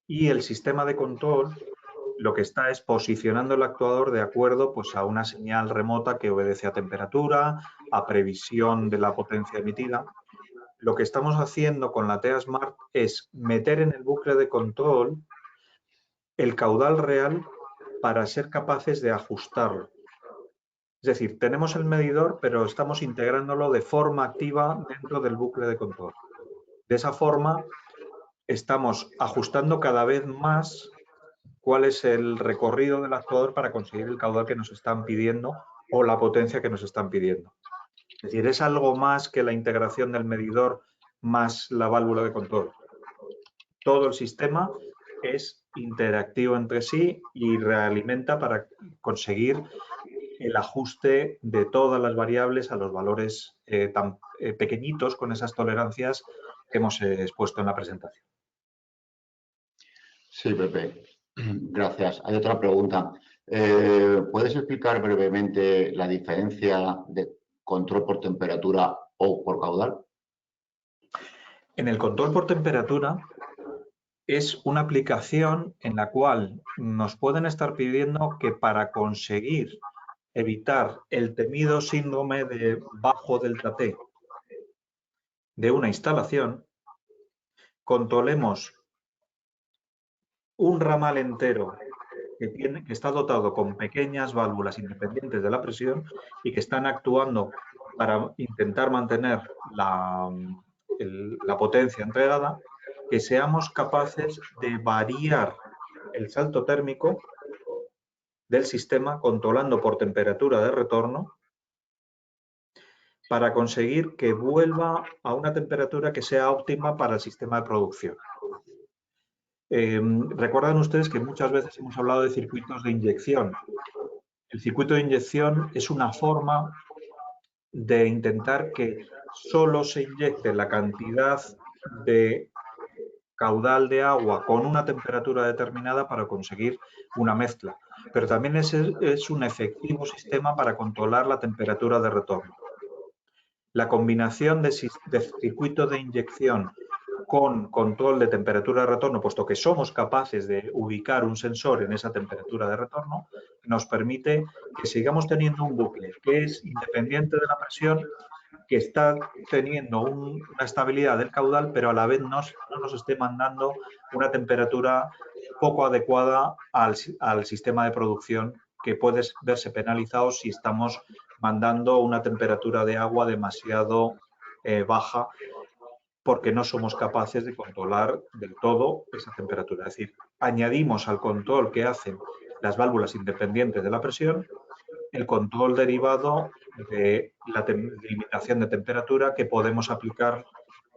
Y el sistema de control lo que está es posicionando el actuador de acuerdo pues, a una señal remota que obedece a temperatura, a previsión de la potencia emitida. Lo que estamos haciendo con la TEA Smart es meter en el bucle de control el caudal real para ser capaces de ajustarlo. Es decir, tenemos el medidor, pero estamos integrándolo de forma activa dentro del bucle de control. De esa forma, estamos ajustando cada vez más cuál es el recorrido del actuador para conseguir el caudal que nos están pidiendo o la potencia que nos están pidiendo. Es decir, es algo más que la integración del medidor más la válvula de control. Todo el sistema es interactivo entre sí y realimenta para conseguir el ajuste de todas las variables a los valores tan pequeñitos con esas tolerancias que hemos expuesto en la presentación. Sí, Pepe. Gracias. Hay otra pregunta. ¿Puedes explicar brevemente la diferencia de control por temperatura o por caudal? En el control por temperatura es una aplicación en la cual nos pueden estar pidiendo que para conseguir evitar el temido síndrome de bajo delta T de una instalación, controlemos un ramal entero que está dotado con pequeñas válvulas independientes de la presión y que están actuando para intentar mantener la potencia entregada, que seamos capaces de variar el salto térmico del sistema controlando por temperatura de retorno para conseguir que vuelva a una temperatura que sea óptima para el sistema de producción. Recuerdan ustedes que muchas veces hemos hablado de circuitos de inyección. El circuito de inyección es una forma de intentar que solo se inyecte la cantidad de caudal de agua con una temperatura determinada para conseguir una mezcla. Pero también es un efectivo sistema para controlar la temperatura de retorno. La combinación de circuito de inyección con control de temperatura de retorno, puesto que somos capaces de ubicar un sensor en esa temperatura de retorno, nos permite que sigamos teniendo un bucle que es independiente de la presión, que está teniendo una estabilidad del caudal, pero a la vez no nos esté mandando una temperatura poco adecuada al sistema de producción, que puede verse penalizado si estamos mandando una temperatura de agua demasiado baja, porque no somos capaces de controlar del todo esa temperatura. Es decir, añadimos al control que hacen las válvulas independientes de la presión el control derivado de la limitación de temperatura que podemos aplicar,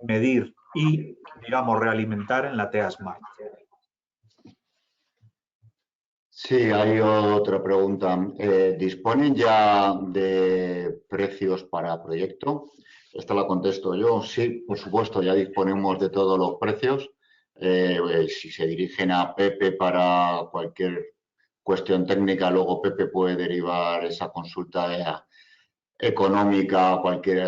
medir y, digamos, realimentar en la TEA Smart. Sí, hay otra pregunta. ¿Disponen ya de precios para proyecto? Esta la contesto yo. Sí, por supuesto, ya disponemos de todos los precios. Si se dirigen a Pepe para cualquier cuestión técnica, luego Pepe puede derivar esa consulta económica a cualquier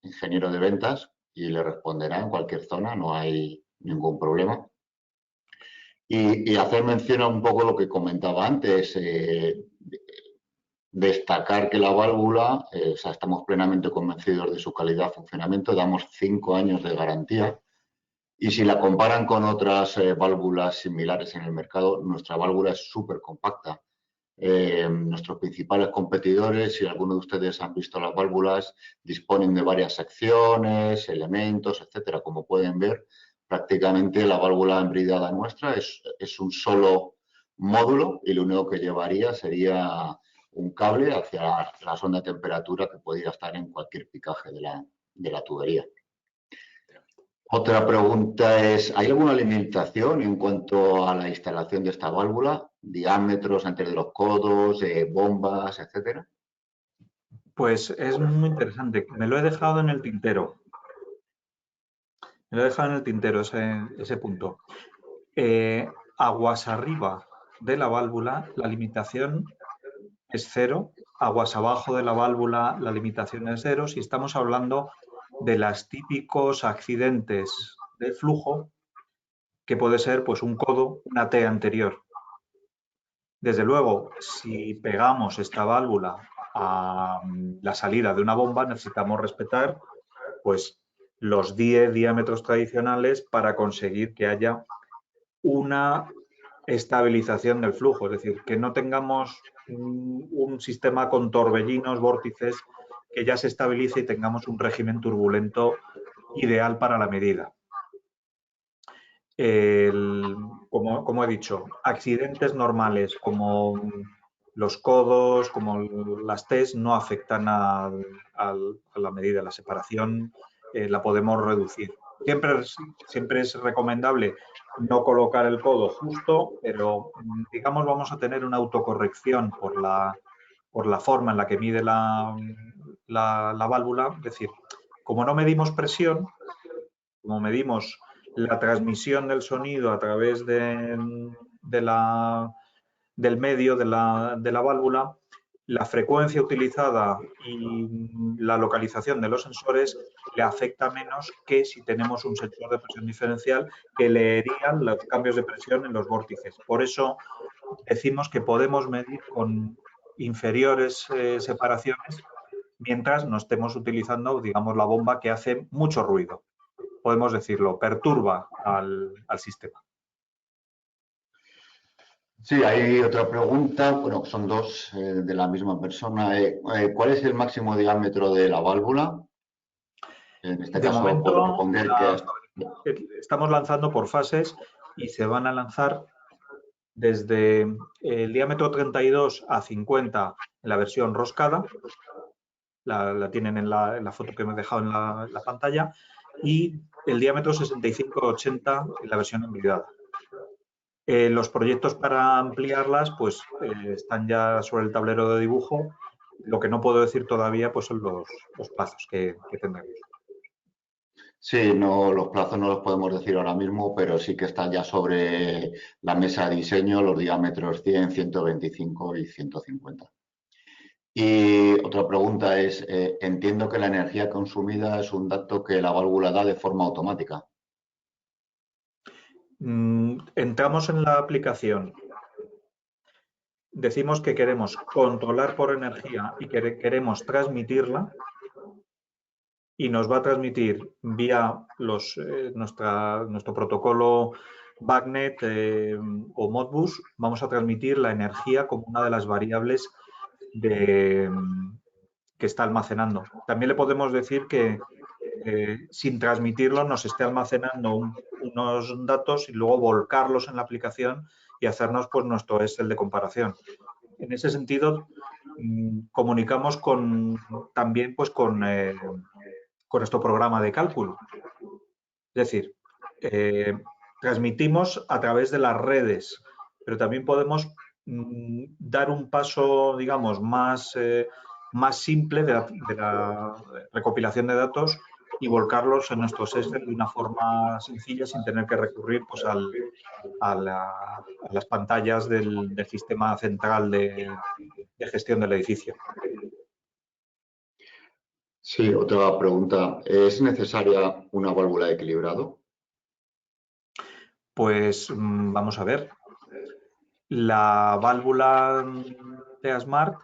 ingeniero de ventas y le responderá en cualquier zona, no hay ningún problema. Y hacer mención a un poco lo que comentaba antes, destacar que la válvula, o sea, estamos plenamente convencidos de su calidad de funcionamiento, damos 5 años de garantía y si la comparan con otras válvulas similares en el mercado, nuestra válvula es súper compacta. Nuestros principales competidores, si alguno de ustedes han visto las válvulas, disponen de varias secciones, elementos, etcétera. Como pueden ver, prácticamente la válvula embridada nuestra es un solo módulo y lo único que llevaría sería un cable hacia la sonda de temperatura que podría estar en cualquier picaje de la tubería. Otra pregunta es, ¿hay alguna limitación en cuanto a la instalación de esta válvula? ¿Diámetros antes de los codos, bombas, etcétera? Pues es muy interesante. Me lo he dejado en el tintero. Me lo he dejado en el tintero ese punto. Aguas arriba de la válvula, la limitación es cero. Aguas abajo de la válvula, la limitación es cero. Si estamos hablando de los típicos accidentes de flujo, que puede ser pues un codo, una T anterior. Desde luego, si pegamos esta válvula a la salida de una bomba, necesitamos respetar pues los 10 diámetros tradicionales para conseguir que haya una estabilización del flujo, es decir, que no tengamos un sistema con torbellinos, vórtices, que ya se estabilice y tengamos un régimen turbulento ideal para la medida. Como he dicho, accidentes normales como los codos, como las T's, no afectan a la medida. La separación la podemos reducir. Siempre es recomendable no colocar el codo justo, pero digamos vamos a tener una autocorrección por la forma en la que mide la válvula. Es decir, como no medimos presión, como medimos la transmisión del sonido a través del medio de la válvula, la frecuencia utilizada y la localización de los sensores le afecta menos que si tenemos un sensor de presión diferencial que leerían los cambios de presión en los vórtices. Por eso decimos que podemos medir con inferiores separaciones mientras no estemos utilizando, digamos, la bomba que hace mucho ruido. Podemos decirlo, perturba al sistema. Sí, hay otra pregunta, bueno, son dos de la misma persona. ¿Cuál es el máximo diámetro de la válvula? En este De caso, puedo momento, responder que... estamos lanzando por fases y se van a lanzar desde el diámetro 32 a 50 en la versión roscada, la tienen en la foto que me he dejado en la pantalla, y el diámetro 65 a 80 en la versión embridada. Los proyectos para ampliarlas pues están ya sobre el tablero de dibujo. Lo que no puedo decir todavía pues son los plazos que tendremos. Sí, no, los plazos no los podemos decir ahora mismo, pero sí que están ya sobre la mesa de diseño los diámetros 100, 125 y 150. Y otra pregunta es, entiendo que la energía consumida es un dato que la válvula da de forma automática. Entramos en la aplicación. Decimos que queremos controlar por energía y que queremos transmitirla, y nos va a transmitir vía nuestro protocolo BACnet o Modbus. Vamos a transmitir la energía como una de las variables que está almacenando. También le podemos decir que sin transmitirlo nos esté almacenando unos datos y luego volcarlos en la aplicación y hacernos pues nuestro Excel de comparación. En ese sentido, comunicamos también pues con nuestro programa de cálculo. Es decir, transmitimos a través de las redes, pero también podemos dar un paso, digamos, más simple de la recopilación de datos y volcarlos en nuestros Excel de una forma sencilla sin tener que recurrir pues, a las pantallas del sistema central de gestión del edificio. Sí, otra pregunta. ¿Es necesaria una válvula de equilibrado? Pues vamos a ver. La válvula de Asmart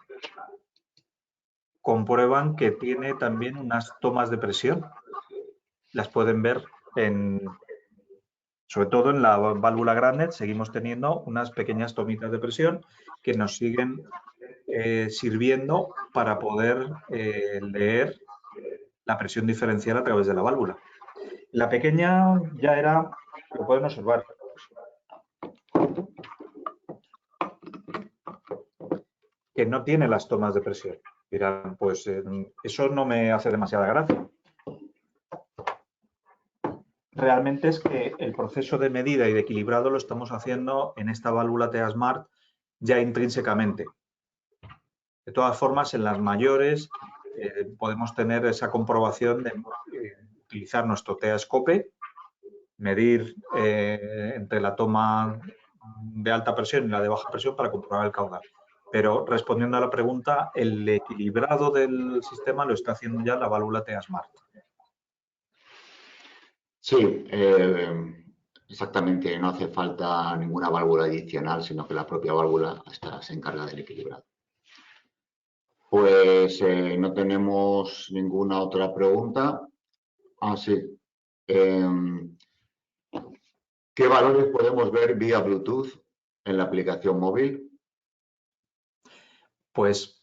comprueban que tiene también unas tomas de presión. Las pueden ver Sobre todo en la válvula grande seguimos teniendo unas pequeñas tomitas de presión que nos siguen sirviendo para poder leer la presión diferencial a través de la válvula. La pequeña ya era, lo pueden observar, que no tiene las tomas de presión. Dirán, pues eso no me hace demasiada gracia. Realmente es que el proceso de medida y de equilibrado lo estamos haciendo en esta válvula TEA Smart ya intrínsecamente. De todas formas, en las mayores podemos tener esa comprobación de utilizar nuestro TEA Scope, medir entre la toma de alta presión y la de baja presión para comprobar el caudal. Pero respondiendo a la pregunta, el equilibrado del sistema lo está haciendo ya la válvula TEA Smart. Sí, exactamente. No hace falta ninguna válvula adicional, sino que la propia válvula se encarga del equilibrado. Pues no tenemos ninguna otra pregunta. Ah, sí. ¿Qué valores podemos ver vía Bluetooth en la aplicación móvil? Pues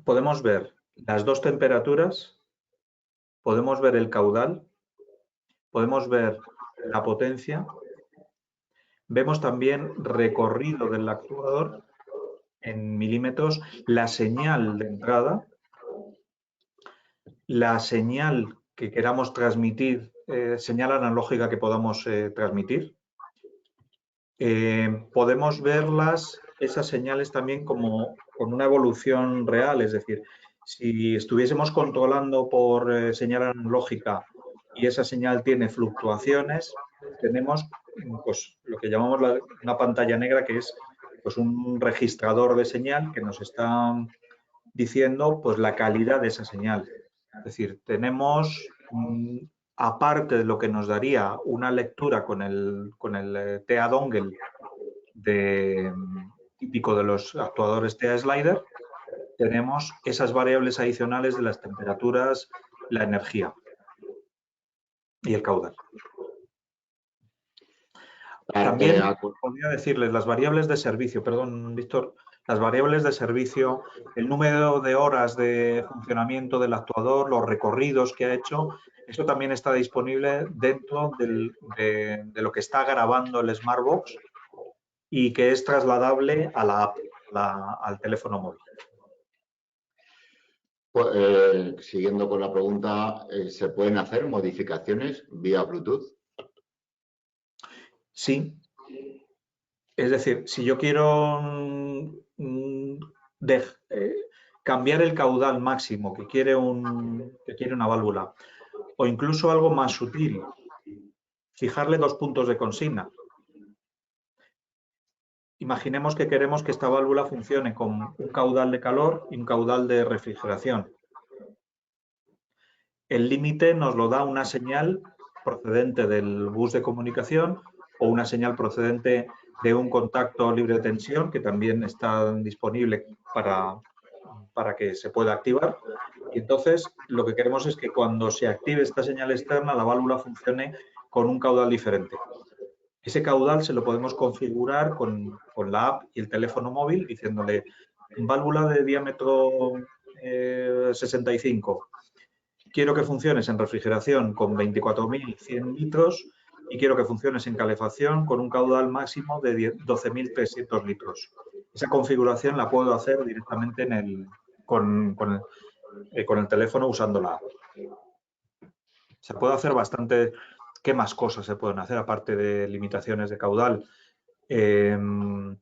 podemos ver las dos temperaturas, podemos ver el caudal, podemos ver la potencia, vemos también recorrido del actuador en milímetros, la señal de entrada, la señal que queramos transmitir, señal analógica que podamos transmitir. Podemos verlas, esas señales también como con una evolución real, es decir, si estuviésemos controlando por señal analógica y esa señal tiene fluctuaciones, tenemos pues, lo que llamamos una pantalla negra, que es pues, un registrador de señal que nos está diciendo pues, la calidad de esa señal. Es decir, tenemos, aparte de lo que nos daría una lectura con el TEA dongle típico de los actuadores TEA Slider, tenemos esas variables adicionales de las temperaturas, la energía y el caudal. También podría decirles las variables de servicio, perdón, Víctor, las variables de servicio, el número de horas de funcionamiento del actuador, los recorridos que ha hecho, eso también está disponible dentro de lo que está grabando el Smartbox y que es trasladable a la app, al teléfono móvil. Pues, siguiendo con la pregunta, ¿se pueden hacer modificaciones vía Bluetooth? Sí. Es decir, si yo quiero cambiar el caudal máximo que quiere una válvula, o incluso algo más sutil, fijarle 2 puntos de consigna. Imaginemos que queremos que esta válvula funcione con un caudal de calor y un caudal de refrigeración. El límite nos lo da una señal procedente del bus de comunicación o una señal procedente de un contacto libre de tensión que también está disponible para que se pueda activar. Y entonces lo que queremos es que cuando se active esta señal externa la válvula funcione con un caudal diferente. Ese caudal se lo podemos configurar con la app y el teléfono móvil diciéndole válvula de diámetro 65. Quiero que funciones en refrigeración con 24.100 litros y quiero que funciones en calefacción con un caudal máximo de 12.300 litros. Esa configuración la puedo hacer directamente con el teléfono usando la app. Se puede hacer bastante. ¿Qué más cosas se pueden hacer aparte de limitaciones de caudal? El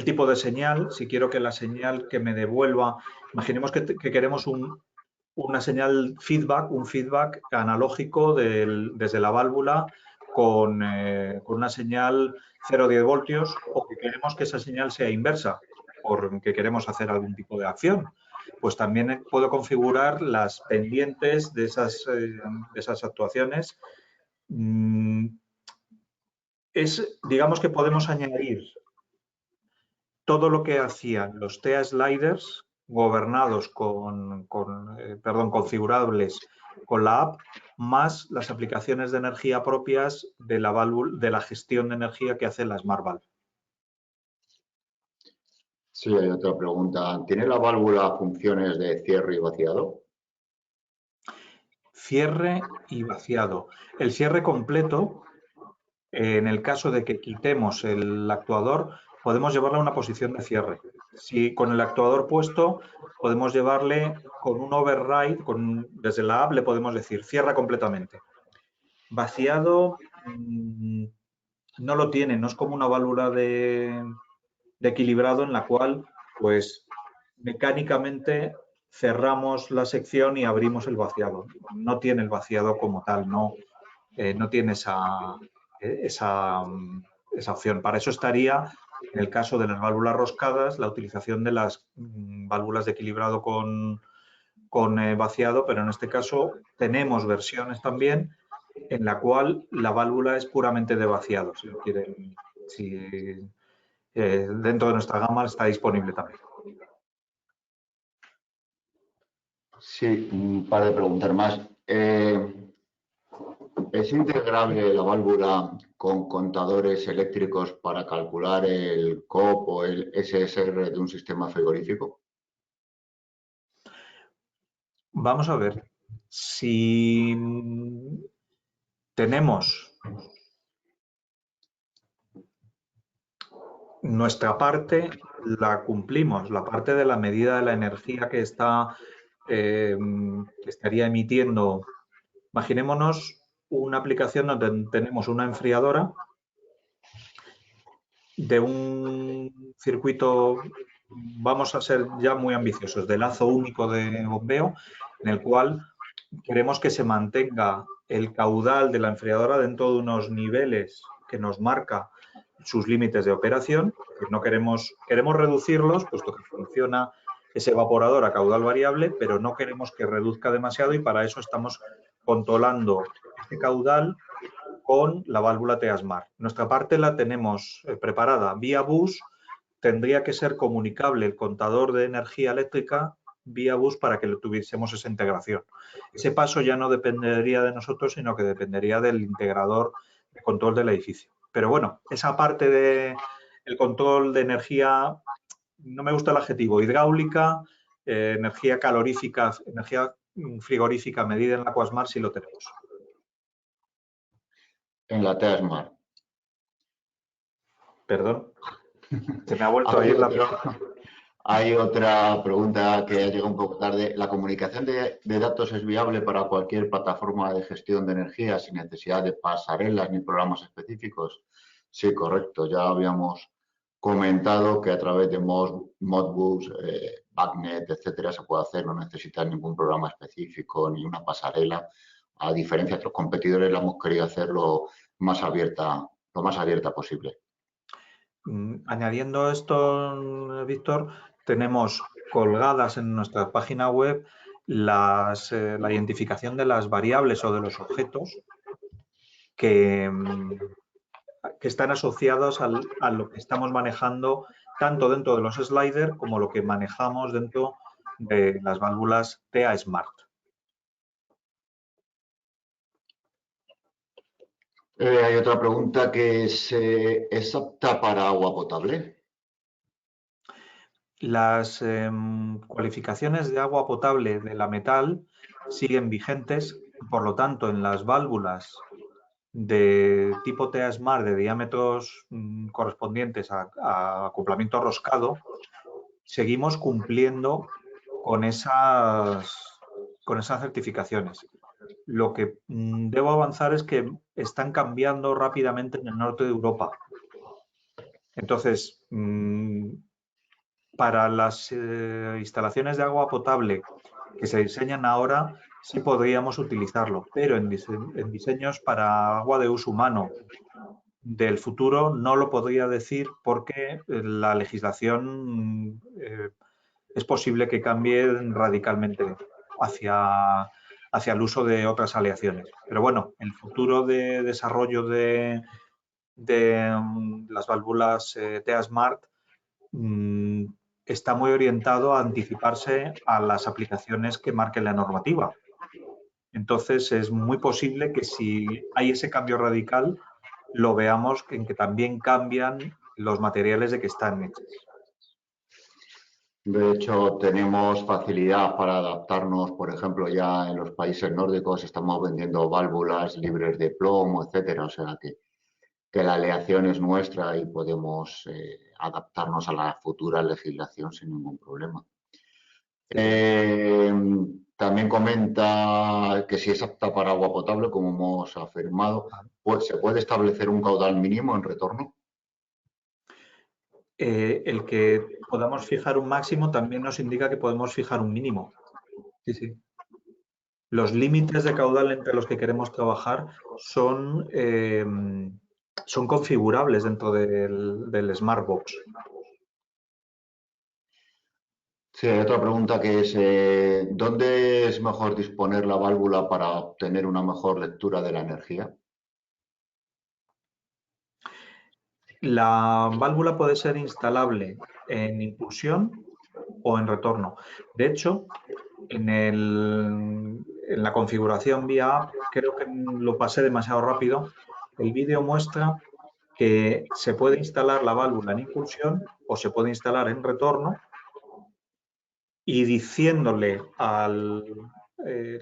tipo de señal, si quiero que la señal que me devuelva, imaginemos que queremos una señal feedback, un feedback analógico desde la válvula con una señal 0,10 voltios o que queremos que esa señal sea inversa porque queremos hacer algún tipo de acción. Pues también puedo configurar las pendientes de esas actuaciones. Digamos que podemos añadir todo lo que hacían los TEA Sliders gobernados configurables con la app, más las aplicaciones de energía propias de la gestión de energía que hace la Smart Valve. Sí, hay otra pregunta. ¿Tiene la válvula funciones de cierre y vaciado? Cierre y vaciado. El cierre completo, en el caso de que quitemos el actuador, podemos llevarlo a una posición de cierre. Si con el actuador puesto, podemos llevarle con un override, desde la app le podemos decir cierra completamente. Vaciado no lo tiene, no es como una válvula de equilibrado en la cual, pues, mecánicamente cerramos la sección y abrimos el vaciado. No tiene el vaciado como tal, no tiene esa opción. Para eso estaría, en el caso de las válvulas roscadas, la utilización de las válvulas de equilibrado con vaciado, pero en este caso tenemos versiones también en la cual la válvula es puramente de vaciado. Si lo quieren, dentro de nuestra gama está disponible también. Sí, un par de preguntas más. ¿Es integrable la válvula con contadores eléctricos para calcular el COP o el SSR de un sistema frigorífico? Vamos a ver. Si tenemos nuestra parte, la cumplimos, la parte de la medida de la energía que estaría emitiendo. Imaginémonos una aplicación donde tenemos una enfriadora de un circuito, vamos a ser ya muy ambiciosos, de lazo único de bombeo, en el cual queremos que se mantenga el caudal de la enfriadora dentro de unos niveles que nos marca sus límites de operación. Es decir, no queremos reducirlos, puesto que funciona ese evaporador a caudal variable, pero no queremos que reduzca demasiado y para eso estamos controlando este caudal con la válvula TEA-Smart. Nuestra parte la tenemos preparada vía bus. Tendría que ser comunicable el contador de energía eléctrica vía bus para que tuviésemos esa integración. Ese paso ya no dependería de nosotros, sino que dependería del integrador de control del edificio. Pero bueno, esa parte del control de energía, no me gusta el adjetivo, hidráulica, energía calorífica, energía frigorífica medida en la Aquasmart, sí lo tenemos. En la TEA-Smart. Perdón, se me ha vuelto a ir la pregunta. Hay otra pregunta que ha llegado un poco tarde. ¿La comunicación de datos es viable para cualquier plataforma de gestión de energía sin necesidad de pasarelas ni programas específicos? Sí, correcto. Ya habíamos comentado que a través de Modbus, Backnet, etcétera, se puede hacer. No necesita ningún programa específico ni una pasarela. A diferencia de otros competidores, la hemos querido hacerlo más abierta, lo más abierta posible. Añadiendo esto, Víctor, tenemos colgadas en nuestra página web la identificación de las variables o de los objetos que están asociados a lo que estamos manejando tanto dentro de los sliders como lo que manejamos dentro de las válvulas TEA-Smart. Hay otra pregunta que ¿es apta para agua potable? Las cualificaciones de agua potable de la Metal siguen vigentes, por lo tanto, en las válvulas de tipo TEA-Smart de diámetros correspondientes a acoplamiento roscado, seguimos cumpliendo con esas certificaciones. Lo que debo avanzar es que están cambiando rápidamente en el norte de Europa. Entonces, para las instalaciones de agua potable que se diseñan ahora, sí podríamos utilizarlo, pero en diseños para agua de uso humano del futuro no lo podría decir porque la legislación es posible que cambie radicalmente hacia el uso de otras aleaciones. Pero bueno, el futuro de desarrollo de las válvulas TEA-Smart está muy orientado a anticiparse a las aplicaciones que marque la normativa. Entonces, es muy posible que si hay ese cambio radical, lo veamos en que también cambian los materiales de que están hechos. De hecho, tenemos facilidad para adaptarnos, por ejemplo, ya en los países nórdicos estamos vendiendo válvulas libres de plomo, etcétera. O sea que la aleación es nuestra y podemos adaptarnos a la futura legislación sin ningún problema. También comenta que si es apta para agua potable, como hemos afirmado, pues ¿se puede establecer un caudal mínimo en retorno? El que podamos fijar un máximo también nos indica que podemos fijar un mínimo. Sí, sí. Los límites de caudal entre los que queremos trabajar son configurables dentro del Smartbox. Sí, hay otra pregunta que es, ¿dónde es mejor disponer la válvula para obtener una mejor lectura de la energía? La válvula puede ser instalable en impulsión o en retorno. De hecho, en la configuración vía app, creo que lo pasé demasiado rápido. El vídeo muestra que se puede instalar la válvula en impulsión o se puede instalar en retorno y diciéndole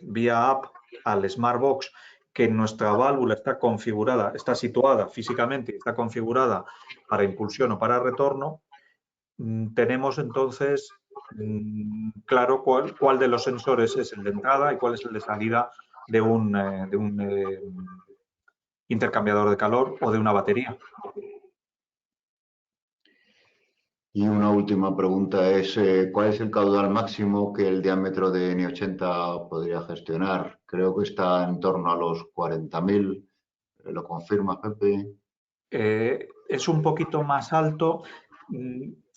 vía app al Smartbox que nuestra válvula está configurada, está situada físicamente y está configurada para impulsión o para retorno, tenemos entonces claro cuál de los sensores es el de entrada y cuál es el de salida de un intercambiador de calor o de una batería. Y una última pregunta es, ¿cuál es el caudal máximo que el diámetro de N80 podría gestionar? Creo que está en torno a los 40.000. ¿Lo confirma, Pepe? Es un poquito más alto.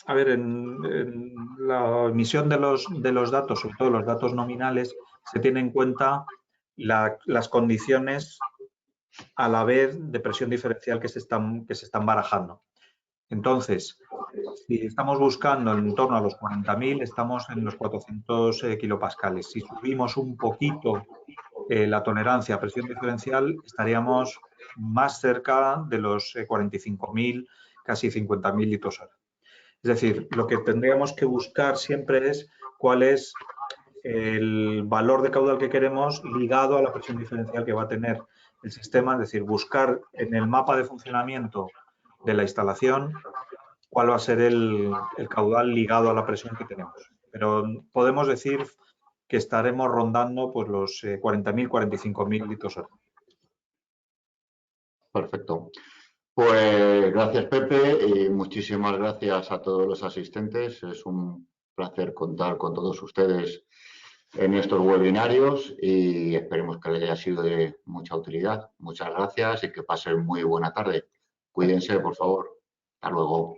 A ver, en la emisión de los datos, sobre todo los datos nominales, se tiene en cuenta las condiciones a la vez de presión diferencial que se están barajando. Entonces, si estamos buscando en torno a los 40.000, estamos en los 400 kilopascales. Si subimos un poquito la tolerancia a presión diferencial, estaríamos más cerca de los 45.000, casi 50.000 litros hora. Es decir, lo que tendríamos que buscar siempre es cuál es el valor de caudal que queremos ligado a la presión diferencial que va a tener el sistema, es decir, buscar en el mapa de funcionamiento de la instalación cuál va a ser el caudal ligado a la presión que tenemos. Pero podemos decir que estaremos rondando pues, los 40.000, 45.000 litros hora. Perfecto. Pues gracias, Pepe, y muchísimas gracias a todos los asistentes. Es un placer contar con todos ustedes en estos webinarios y esperemos que les haya sido de mucha utilidad. Muchas gracias y que pasen muy buena tarde. Cuídense, por favor. Hasta luego.